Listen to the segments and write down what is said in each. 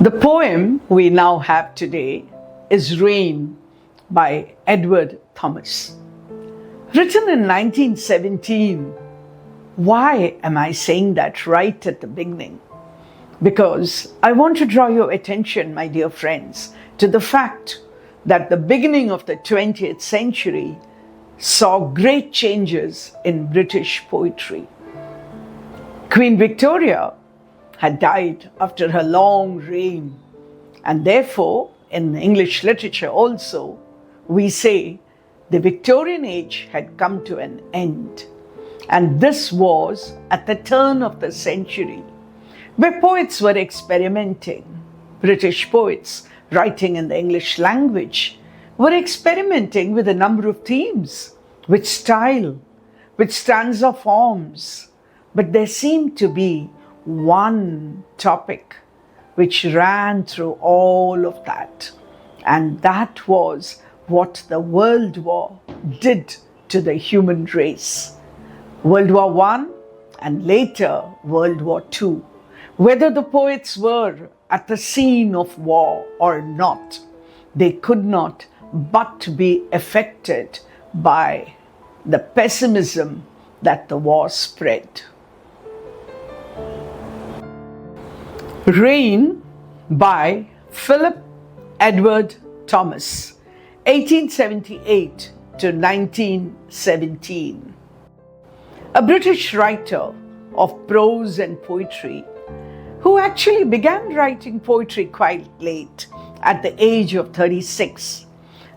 The poem we now have today is Rain by Edward Thomas. Written in 1917. Why am I saying that right at the beginning? Because I want to draw your attention, my dear friends, to the fact that the beginning of the 20th century saw great changes in British poetry. Queen Victoria had died after her long reign, and therefore, in English literature also, we say the Victorian age had come to an end. And this was at the turn of the century, where poets were experimenting. British poets writing in the English language were experimenting with a number of themes, with style, with stanza forms. But there seemed to be one topic which ran through all of that. And that was what the World War did to the human race. World War I and later World War II. Whether the poets were at the scene of war or not, they could not but be affected by the pessimism that the war spread. Rain by Philip Edward Thomas, 1878 to 1917. A British writer of prose and poetry who actually began writing poetry quite late, at the age of 36.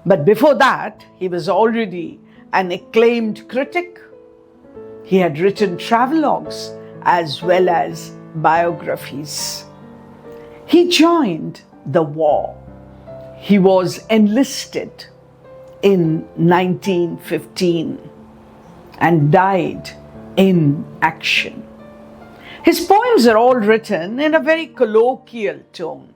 But before that, he was already an acclaimed critic. He had written travelogues as well as biographies. He joined the war. He was enlisted in 1915 and died in action. His poems are all written in a very colloquial tone.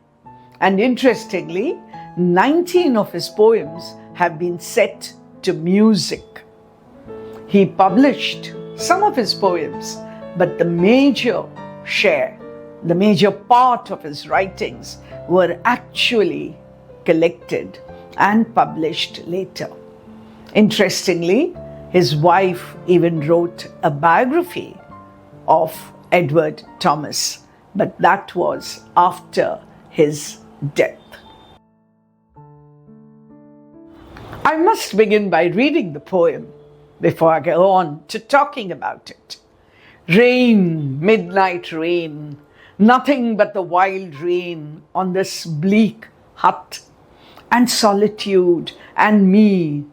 And interestingly, 19 of his poems have been set to music. He published some of his poems, but the major part of his writings were actually collected and published later. Interestingly, his wife even wrote a biography of Edward Thomas, but that was after his death. I must begin by reading the poem before I go on to talking about it. Rain, midnight rain, nothing but the wild rain on this bleak hut, and solitude and me,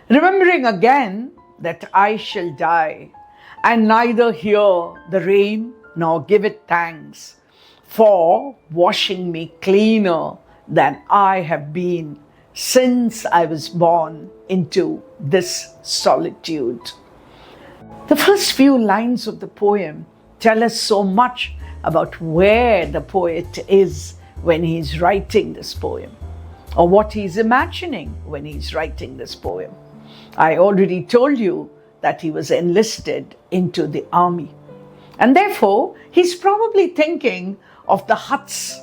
remembering again that I shall die, and neither hear the rain nor give it thanks for washing me cleaner than I have been since I was born into this solitude. The first few lines of the poem tell us so much about where the poet is when he's writing this poem, or what he's imagining when he's writing this poem. I already told you that he was enlisted into the army, and therefore he's probably thinking of the huts,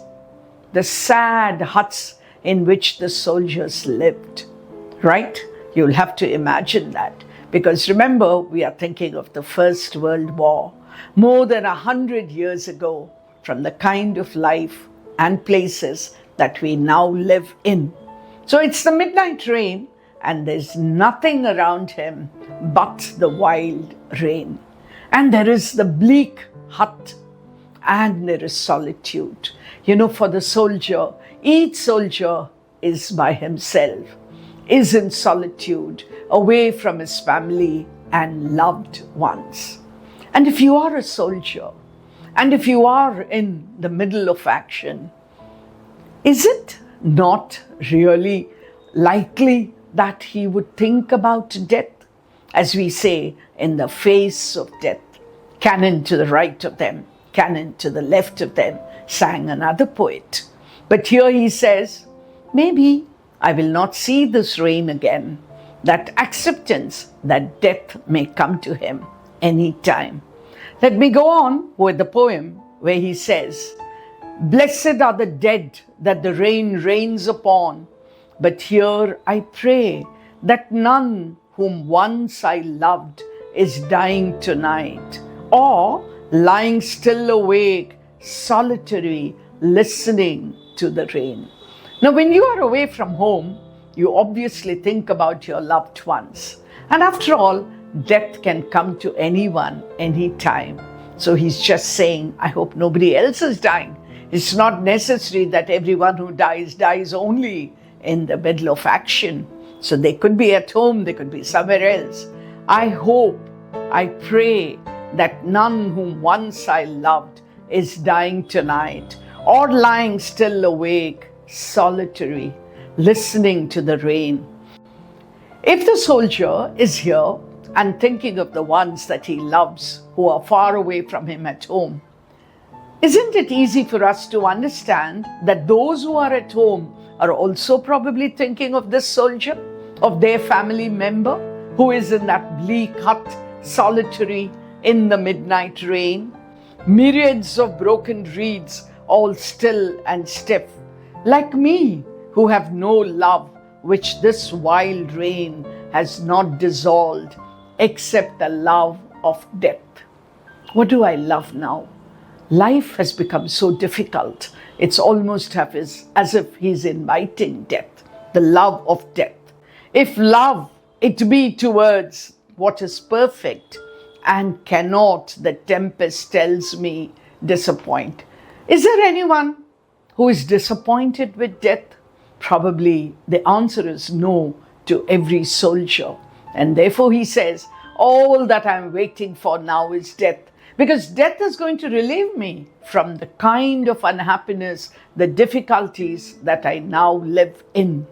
the sad huts in which the soldiers lived, right? You'll have to imagine that, because remember, we are thinking of the First World War, more than 100 years ago, from the kind of life and places that we now live in. So it's the midnight rain, and there's nothing around him but the wild rain. And there is the bleak hut, and there is solitude. You know, for the soldier, each soldier is by himself, is in solitude, away from his family and loved ones. And if you are a soldier, and if you are in the middle of action, is it not really likely that he would think about death? As we say, in the face of death, cannon to the right of them, cannon to the left of them, sang another poet. But here he says, maybe I will not see this rain again. That acceptance that death may come to him any time. Let me go on with the poem where he says, Blessed are the dead that the rain rains upon. But here I pray that none whom once I loved is dying tonight, or lying still awake, solitary, listening to the rain. Now, when you are away from home, you obviously think about your loved ones. And after all, death can come to anyone, anytime. So he's just saying, I hope nobody else is dying. It's not necessary that everyone who dies only in the middle of action. So they could be at home, they could be somewhere else. I hope, I pray that none whom once I loved is dying tonight, or lying still awake, solitary, listening to the rain. If the soldier is here and thinking of the ones that he loves who are far away from him at home, isn't it easy for us to understand that those who are at home are also probably thinking of this soldier, of their family member who is in that bleak hut, solitary in the midnight rain? Myriads of broken reeds, all still and stiff, like me, who have no love which this wild rain has not dissolved, except the love of death. What do I love now? Life has become so difficult. It's almost as if he's inviting death, the love of death. If love, it be towards what is perfect and cannot, the tempest tells me, disappoint. Is there anyone who is disappointed with death? Probably the answer is no to every soldier. And therefore he says, all that I'm waiting for now is death. Because death is going to relieve me from the kind of unhappiness, the difficulties that I now live in.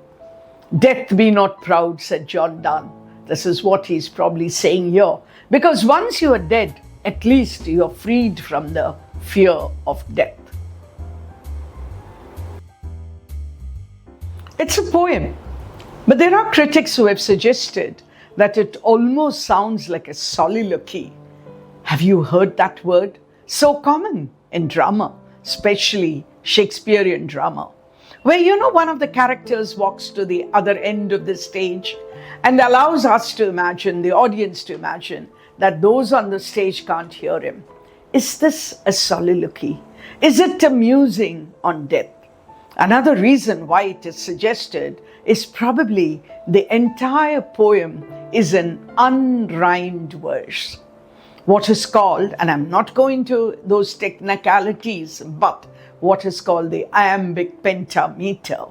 Death be not proud, said John Donne. This is what he's probably saying here. Because once you are dead, at least you are freed from the fear of death. It's a poem, but there are critics who have suggested that it almost sounds like a soliloquy. Have you heard that word? So common in drama, especially Shakespearean drama, where one of the characters walks to the other end of the stage and allows us to imagine, the audience to imagine, that those on the stage can't hear him. Is this a soliloquy? Is it a musing on death? Another reason why it is suggested is probably the entire poem is an unrhymed verse. What is called, and I'm not going to those technicalities, but what is called the iambic pentameter.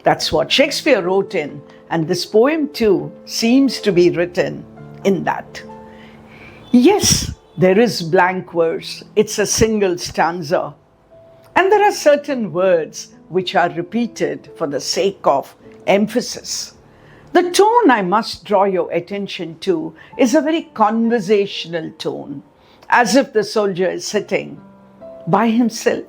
That's what Shakespeare wrote in, and this poem too seems to be written in that. Yes, there is blank verse. It's a single stanza. And there are certain words which are repeated for the sake of emphasis. The tone I must draw your attention to is a very conversational tone, as if the soldier is sitting by himself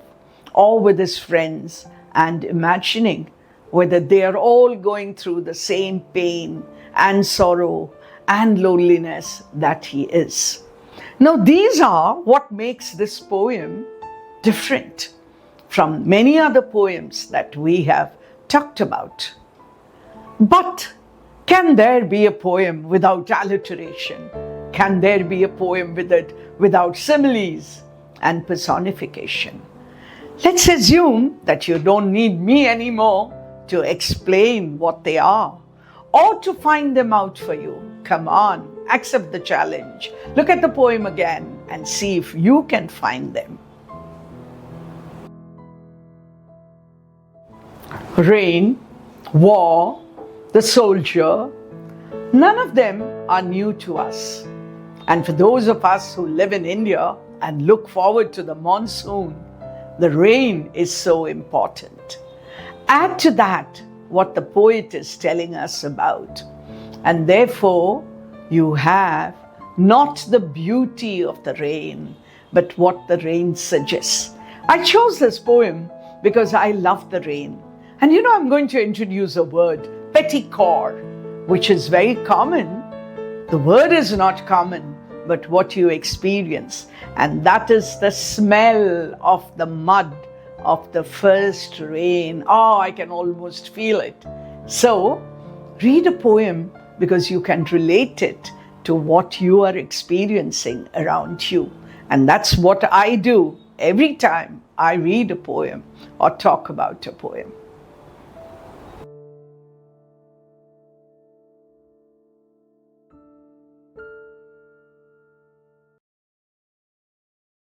or with his friends and imagining whether they are all going through the same pain and sorrow and loneliness that he is. Now, these are what makes this poem different from many other poems that we have talked about. But can there be a poem without alliteration? Can there be a poem without similes and personification? Let's assume that you don't need me anymore to explain what they are or to find them out for you. Come on, accept the challenge. Look at the poem again and see if you can find them. Rain, war, the soldier, none of them are new to us. And for those of us who live in India and look forward to the monsoon, the rain is so important. Add to that what the poet is telling us about, and therefore you have not the beauty of the rain, but what the rain suggests. I chose this poem because I love the rain. And I'm going to introduce a word, petticore, which is very common. The word is not common, but what you experience. And that is the smell of the mud of the first rain. Oh, I can almost feel it. So, read a poem because you can relate it to what you are experiencing around you. And that's what I do every time I read a poem or talk about a poem.